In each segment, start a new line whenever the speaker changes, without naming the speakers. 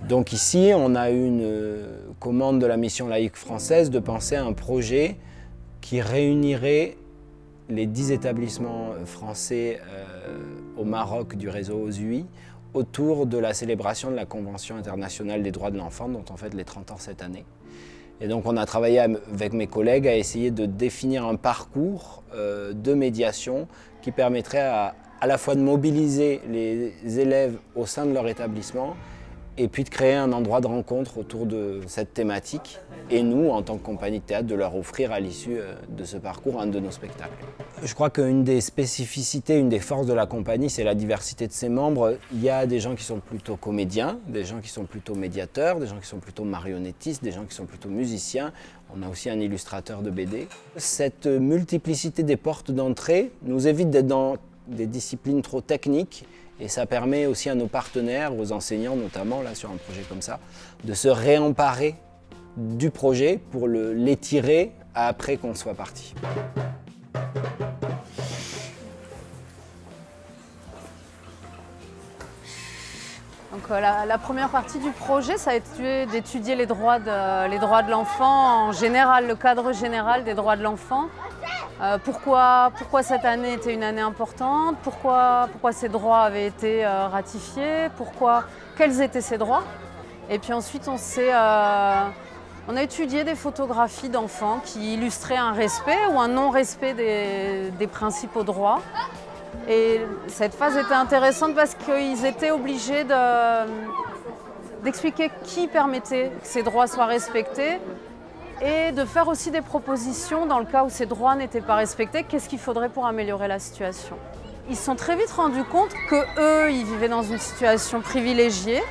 Donc ici, on a eu une commande de la Mission laïque française de penser à un projet qui réunirait les 10 établissements français au Maroc du réseau OSUI autour de la célébration de la Convention internationale des droits de l'enfant, dont on fête les 30 ans cette année. Et donc on a travaillé avec mes collègues à essayer de définir un parcours de médiation qui permettrait à la fois de mobiliser les élèves au sein de leur établissement et puis de créer un endroit de rencontre autour de cette thématique et nous, en tant que compagnie de théâtre, de leur offrir à l'issue de ce parcours un de nos spectacles. Je crois qu'une des spécificités, une des forces de la compagnie, c'est la diversité de ses membres. Il y a des gens qui sont plutôt comédiens, des gens qui sont plutôt médiateurs, des gens qui sont plutôt marionnettistes, des gens qui sont plutôt musiciens. On a aussi un illustrateur de BD. Cette multiplicité des portes d'entrée nous évite d'être dans des disciplines trop techniques et ça permet aussi à nos partenaires, aux enseignants notamment, là sur un projet comme ça, de se réemparer du projet pour l'étirer après qu'on soit parti.
Donc, la première partie du projet, ça a été d'étudier les droits de l'enfant en général, le cadre général des droits de l'enfant. Pourquoi cette année était une année importante, pourquoi ces droits avaient été ratifiés, quels étaient ces droits. Et puis ensuite, on a étudié des photographies d'enfants qui illustraient un respect ou un non-respect des principaux droits. Et cette phase était intéressante parce qu'ils étaient obligés d'expliquer qui permettait que ces droits soient respectés et de faire aussi des propositions dans le cas où ces droits n'étaient pas respectés, qu'est-ce qu'il faudrait pour améliorer la situation. Ils se sont très vite rendus compte qu'eux, ils vivaient dans une situation privilégiée,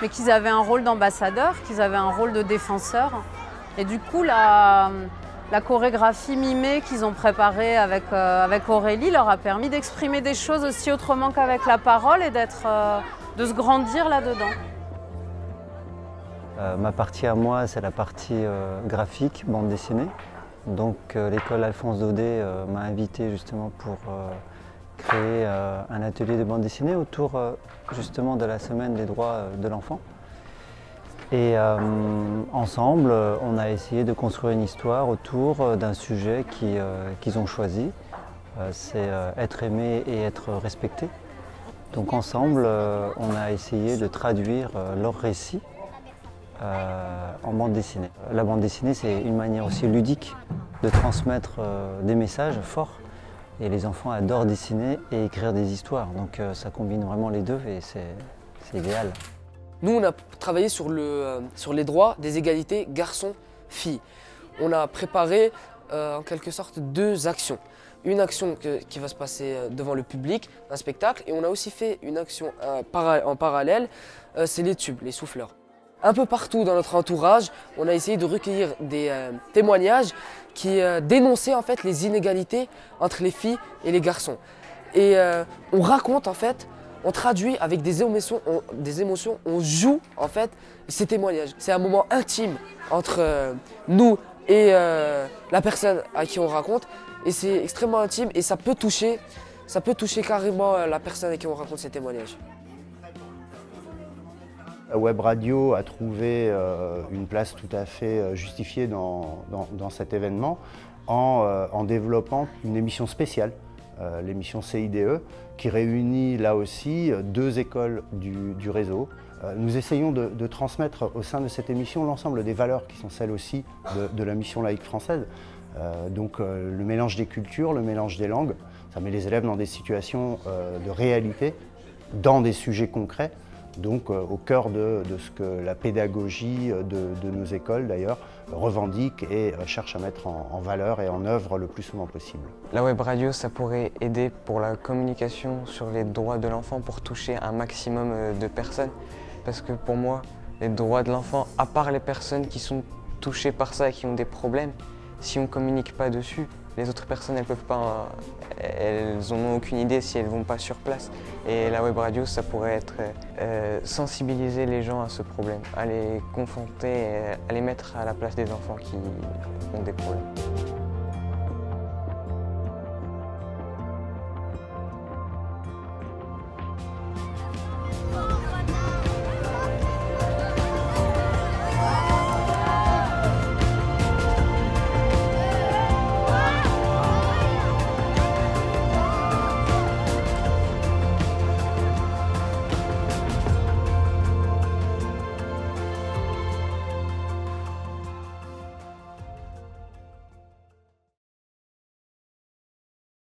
mais qu'ils avaient un rôle d'ambassadeur, qu'ils avaient un rôle de défenseur. Et du coup, la chorégraphie mimée qu'ils ont préparée avec Aurélie leur a permis d'exprimer des choses aussi autrement qu'avec la parole et de se grandir là-dedans.
Ma partie à moi, c'est la partie graphique, bande dessinée. Donc l'école Alphonse Daudet m'a invité justement pour créer un atelier de bande dessinée autour justement de la semaine des droits de l'enfant. Et ensemble, on a essayé de construire une histoire autour d'un sujet qu'ils ont choisi. C'est être aimé et être respecté. Donc ensemble, on a essayé de traduire leur récit en bande dessinée. La bande dessinée, c'est une manière aussi ludique de transmettre des messages forts. Et les enfants adorent dessiner et écrire des histoires. Donc ça combine vraiment les deux et c'est idéal.
Nous, on a travaillé sur les droits des égalités garçons-filles. On a préparé en quelque sorte 2 actions. Une action qui va se passer devant le public, un spectacle, et on a aussi fait une action en parallèle, c'est les tubes, les souffleurs. Un peu partout dans notre entourage, on a essayé de recueillir des témoignages qui dénonçaient en fait les inégalités entre les filles et les garçons. Et on raconte en fait, on traduit avec des émotions, on joue en fait ces témoignages. C'est un moment intime entre nous et la personne à qui on raconte, et c'est extrêmement intime et ça peut toucher carrément la personne à qui on raconte ces témoignages.
La web radio a trouvé une place tout à fait justifiée dans cet événement en développant une émission spéciale, l'émission CIDE, qui réunit là aussi 2 écoles du réseau. Nous essayons de transmettre au sein de cette émission l'ensemble des valeurs qui sont celles aussi de la mission laïque française. Donc le mélange des cultures, le mélange des langues, ça met les élèves dans des situations de réalité, dans des sujets concrets. Donc au cœur de ce que la pédagogie de nos écoles d'ailleurs revendique et cherche à mettre en valeur et en œuvre le plus souvent possible.
La web radio, ça pourrait aider pour la communication sur les droits de l'enfant pour toucher un maximum de personnes. Parce que pour moi, les droits de l'enfant, à part les personnes qui sont touchées par ça et qui ont des problèmes, si on ne communique pas dessus, les autres personnes, elles peuvent pas, elles n'en ont aucune idée si elles ne vont pas sur place. Et la web radio, ça pourrait être sensibiliser les gens à ce problème, à les confronter, à les mettre à la place des enfants qui ont des problèmes.